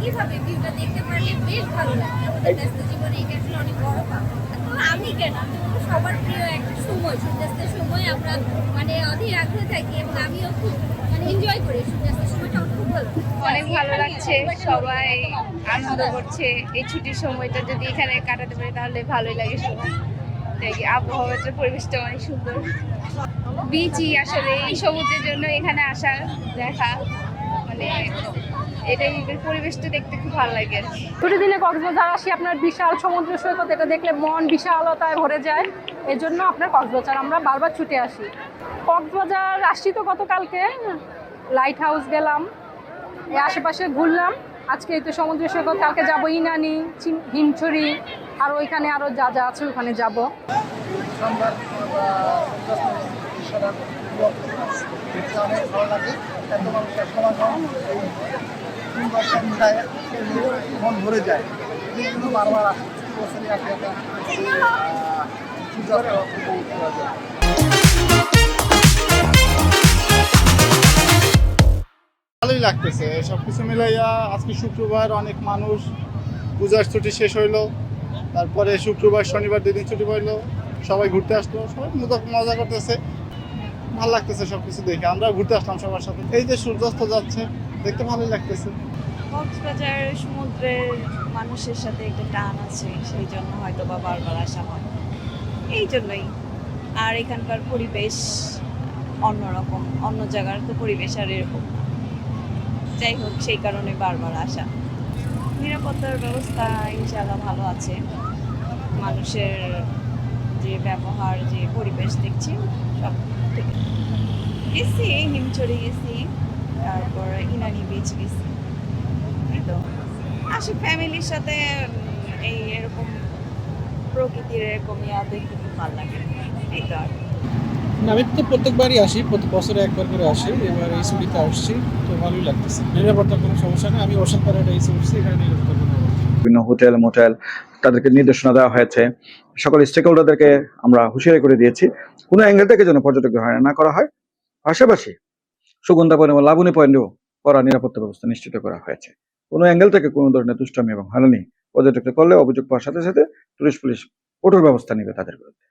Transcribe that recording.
একইভাবে ভিউটা দেখতে পারলে বেশ ভালো লাগে। আমাদের ব্যস্ত জীবনে এটা আসলে অনেক বড় পাওয়া। তো আমি কেন, আমি বলবো সবার প্রিয় একটা সময়, সূর্যাস্তের সময় আমরা মানে অধীর আগ্রহে থাকি এবং আমিও খুব মানে এনজয় করি সূর্যাস্তের সময়টা। আমার খুব ভালো লাগে। অনেক ভালো লাগছে, সবাই আনন্দ করছে। এই ছুটির সময়টা যদি এখানে কাটাতে পারি তাহলে ভালোই লাগে সবার। আবহাওয়াটা, পরিবেশটা অনেক সুন্দর। বিচই আসলে এই সমুদ্রের জন্য এখানে আসা, দেখা, মানে এটাই, পরিবেশটা দেখতে খুব ভালো লাগে আর কি। ছুটির দিনে কক্সবাজার আসি, আপনার বিশাল সমুদ্র সৈকত, এটা দেখলে মন বিশালতায় ভরে যায়। এর জন্য আপনার কক্সবাজার আমরা বারবার ছুটে আসি। কক্সবাজার আসছি তো গতকালকে, লাইট হাউস গেলাম, এই আশেপাশে ঘুরলাম। আজকে এই তো সমুদ্র সৈকত, কালকে যাবো ইনানি, হিমছড়ি, আর ওইখানে আরও যা যা আছে ওখানে যাব। অনেক ভালো লাগে, এত মানুষের সমাগম, এই সুন্দর সন্ধ্যায় মন ভরে যায়। এই জন্য বারবার আসি, বছরই আসে একটা সূর্যাস্ত উপভোগ করা যায়। ভালোই লাগতেছে সবকিছু মিলাইয়া। আজকে শুক্রবার, অনেক মানুষ, পূজার ছুটি শেষ হইলো, তারপরে শুক্রবার শনিবার 2 দিন ছুটি পাইলো, সবাই ঘুরতে আসলো, সবাই মজা করতেছে। ভালো লাগতেছে সবকিছু দেখে। আমরা ঘুরতে আসলাম সবার সাথে, এই যে সূর্যাস্ত যাচ্ছে দেখতে ভালোই লাগতেছে। কক্সবাজার সমুদ্রের মানুষের সাথে একটা টান আছে, সেই জন্য হয়তো বা বারবার আসা হয়, এই জন্যই। আর এখানকার পরিবেশ অন্যরকম, অন্য জায়গার তো পরিবেশ আর এরকম না। যাই হোক, সেই কারণে বারবার আসা। নিরাপত্তার ব্যবস্থা ইনশাআল্লাহ ভালো আছে। মানুষের যে ব্যবহার, যে পরিবেশ দেখছি সব ঠিক আছে। গেছি হিমছড়ি গেছি, তারপর ইনানি বিচ গেছি। এই তো আসি ফ্যামিলির সাথে, এই এরকম প্রকৃতির এরকম ইয়া দেখতে খুব ভালো লাগে, এই তো আর। আমি তো প্রত্যেকবারই আসি, প্রতি বছরে একবার করে আসি। এবার এই ছুটিতে আসছি, তো ভালোই লাগতেছে। নিরাপত্তার কোনো সমস্যা নেই। আমি ওশান পাড়াটা এসে উঠছি, এখানে নিরাপত্তার কোনো অভাব নেই। বিভিন্ন হোটেল মোটেল তাদেরকে নির্দেশনা দেওয়া হয়েছে, সকল স্টেক হোল্ডারদেরকে আমরা হুঁশিয়ারি করে দিয়েছি কোনো অ্যাঙ্গেল থেকে যেন পর্যটকদের হয়রানি না করা হয়। পাশাপাশি সুগন্ধা পয়েন্ট এবং লাবণী পয়েন্টেও কড়া নিরাপত্তা ব্যবস্থা নিশ্চিত করা হয়েছে। কোনো অ্যাঙ্গেল থেকে কোনো ধরনের দুষ্টামি এবং হয়রানি পর্যটকদের করলে অভিযোগ পাওয়ার সাথে সাথে টুরিস্ট পুলিশ কঠোর ব্যবস্থা নেবে তাদের বিরুদ্ধে।